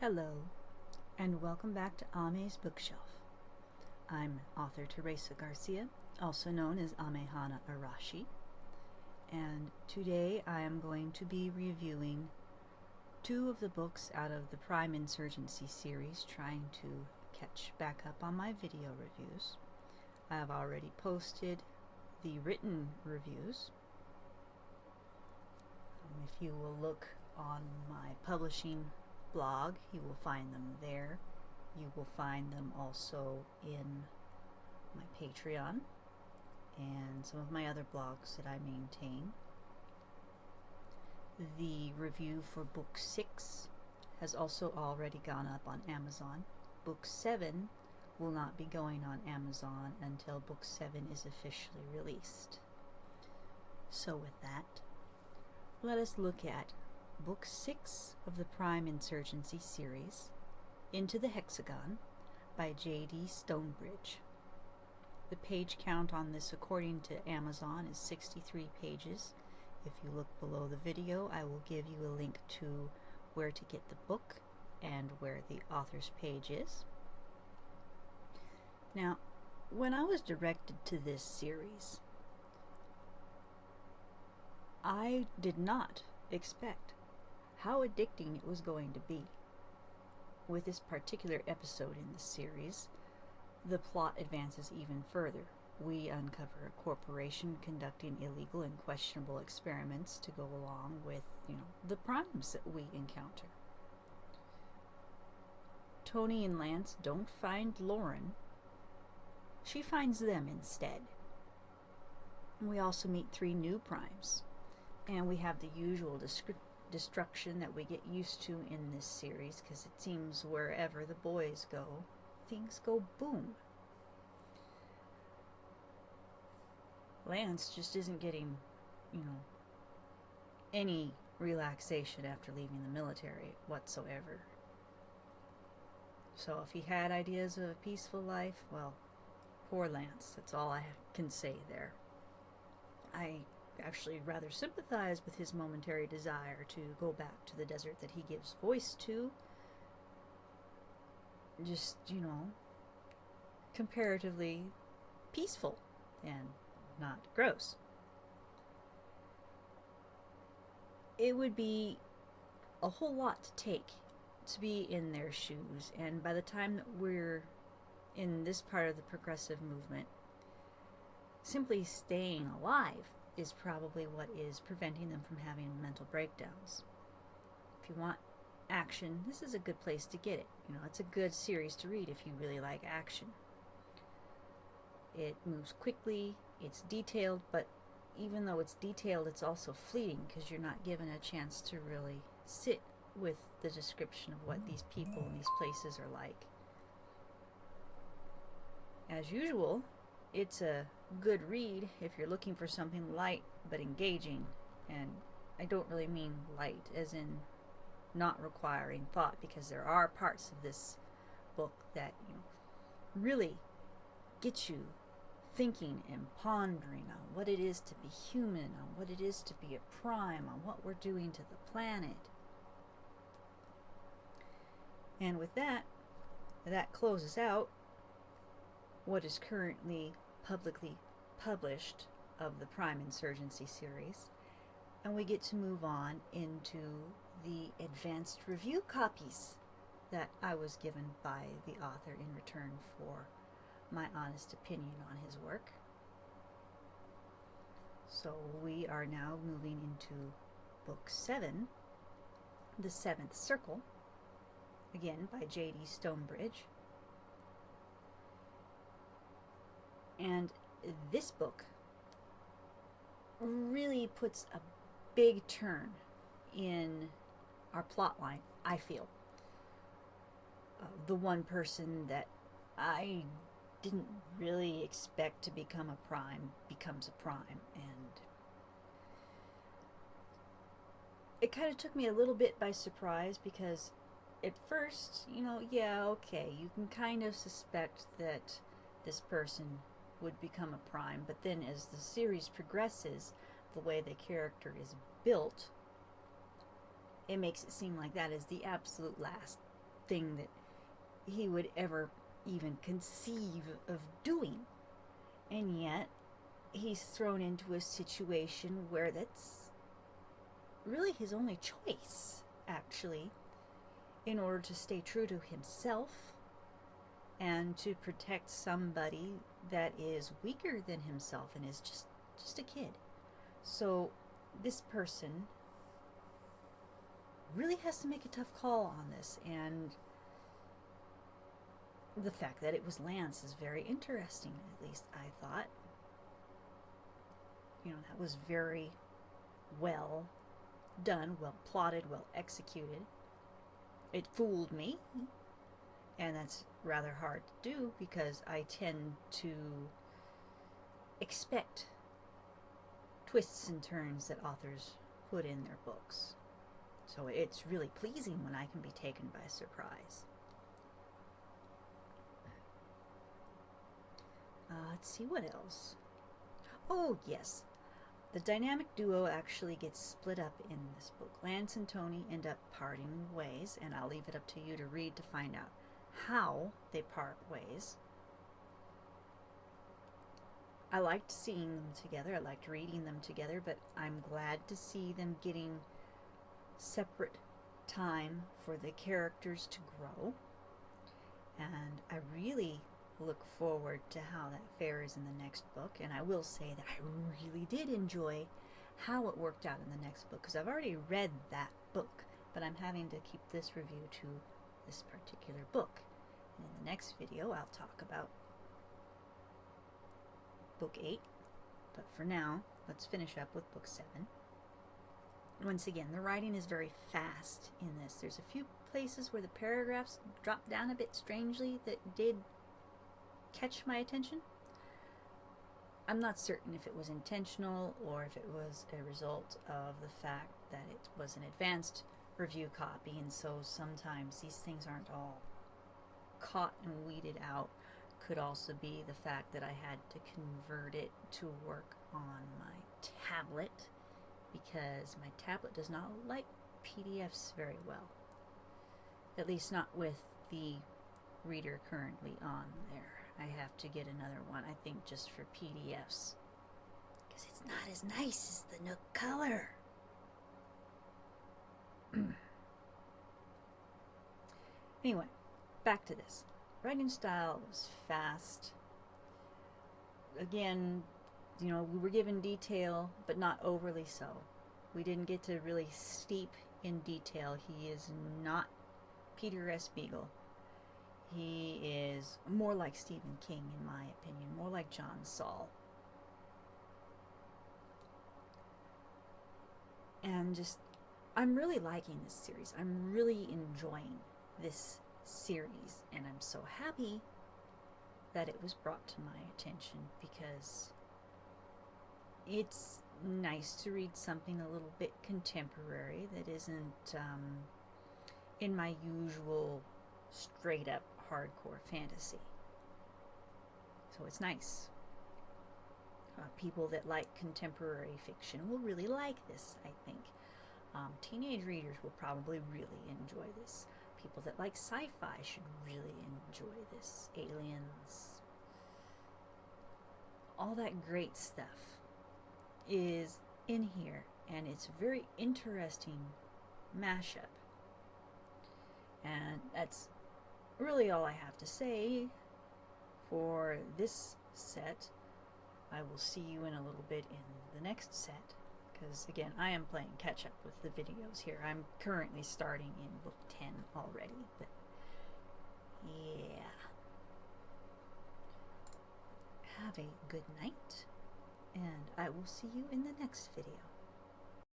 Hello, and welcome back to Ame's Bookshelf. I'm author Teresa Garcia, also known as Amehana Arashi, and today I am going to be reviewing two of the books out of the Prime Insurgency series, trying to catch back up on my video reviews. I have already posted the written reviews. If you will look on my publishing blog, you will find them there. You will find them also in my Patreon and some of my other blogs that I maintain. The review for Book 6 has also already gone up on Amazon. Book 7 will not be going on Amazon until Book 7 is officially released. So with that, let us look at Book 6 of the Prime Insurgency series, Into the Hexagon, by J.D. Stonebridge. The page count on this, according to Amazon, is 63 pages. If you look below the video, I will give you a link to where to get the book and where the author's page is. Now, when I was directed to this series, I did not expect how addicting it was going to be. With this particular episode in the series, the plot advances even further. We uncover a corporation conducting illegal and questionable experiments to go along with, the primes that we encounter. Tony and Lance don't find Lauren. She finds them instead. We also meet 3 new primes. And we have the usual destruction that we get used to in this series, because it seems wherever the boys go, things go boom. Lance just isn't getting, any relaxation after leaving the military whatsoever. So if he had ideas of a peaceful life, well, poor Lance. That's all I can say there. I actually rather sympathize with his momentary desire to go back to the desert that he gives voice to. Just, comparatively peaceful and not gross. It would be a whole lot to take to be in their shoes, and by the time that we're in this part of the progressive movement, simply staying alive is probably what is preventing them from having mental breakdowns. If you want action, this is a good place to get it. It's a good series to read if you really like action. It moves quickly, it's detailed, but even though it's detailed, it's also fleeting, because you're not given a chance to really sit with the description of what these people and these places are like. As usual, it's a good read if you're looking for something light but engaging, and I don't really mean light as in not requiring thought, because there are parts of this book that really get you thinking and pondering on what it is to be human, on what it is to be a prime, on what we're doing to the planet. And with that closes out what is currently publicly published of the Prime Insurgency series, and we get to move on into the advanced review copies that I was given by the author in return for my honest opinion on his work. So we are now moving into Book 7, The Seventh Circle, again by J.D. Stonebridge. And this book really puts a big turn in our plot line, I feel. The one person that I didn't really expect to become a prime becomes a prime, and it kind of took me a little bit by surprise, because at first, okay, you can kind of suspect that this person would become a prime, but then as the series progresses, the way the character is built, it makes it seem like that is the absolute last thing that he would ever even conceive of doing. And yet, he's thrown into a situation where that's really his only choice, actually, in order to stay true to himself and to protect somebody that is weaker than himself and is just a kid. So this person really has to make a tough call on this, and the fact that it was Lance is very interesting, at least I thought. You know, that was very well done, well plotted, well executed. It fooled me, and that's rather hard to do because I tend to expect twists and turns that authors put in their books. So it's really pleasing when I can be taken by surprise. Let's see what else. Oh, yes. The dynamic duo actually gets split up in this book. Lance and Tony end up parting ways, and I'll leave it up to you to read to find out how they part ways. I liked seeing them together. I liked reading them together, but I'm glad to see them getting separate time for the characters to grow. And I really look forward to how that fares in the next book. And I will say that I really did enjoy how it worked out in the next book, because I've already read that book, but I'm having to keep this review to this particular book. And in the next video, I'll talk about book 8. But for now, let's finish up with book 7. Once again, the writing is very fast in this. There's a few places where the paragraphs drop down a bit strangely that did catch my attention. I'm not certain if it was intentional or if it was a result of the fact that it was an advanced review copy, and so sometimes these things aren't all caught and weeded out. Could also be the fact that I had to convert it to work on my tablet, because my tablet does not like PDFs very well. At least not with the reader currently on there. I have to get another one, I think, just for PDFs, because it's not as nice as the Nook color. Anyway, back to this. Writing style was fast. Again, you know, we were given detail, but not overly so. We didn't get to really steep in detail. He is not Peter S. Beagle. He is more like Stephen King, in my opinion, more like John Saul. And just, I'm really liking this series. I'm really enjoying this series, and I'm so happy that it was brought to my attention, because it's nice to read something a little bit contemporary that isn't in my usual straight up hardcore fantasy. So it's nice. People that like contemporary fiction will really like this, I think. Teenage readers will probably really enjoy this. People that like sci-fi should really enjoy this. Aliens, all that great stuff is in here, and it's a very interesting mashup. And that's really all I have to say for this set. I will see you in a little bit in the next set, because again, I am playing catch up with the videos here. I'm currently starting in book 10 already, but yeah. Have a good night, and I will see you in the next video.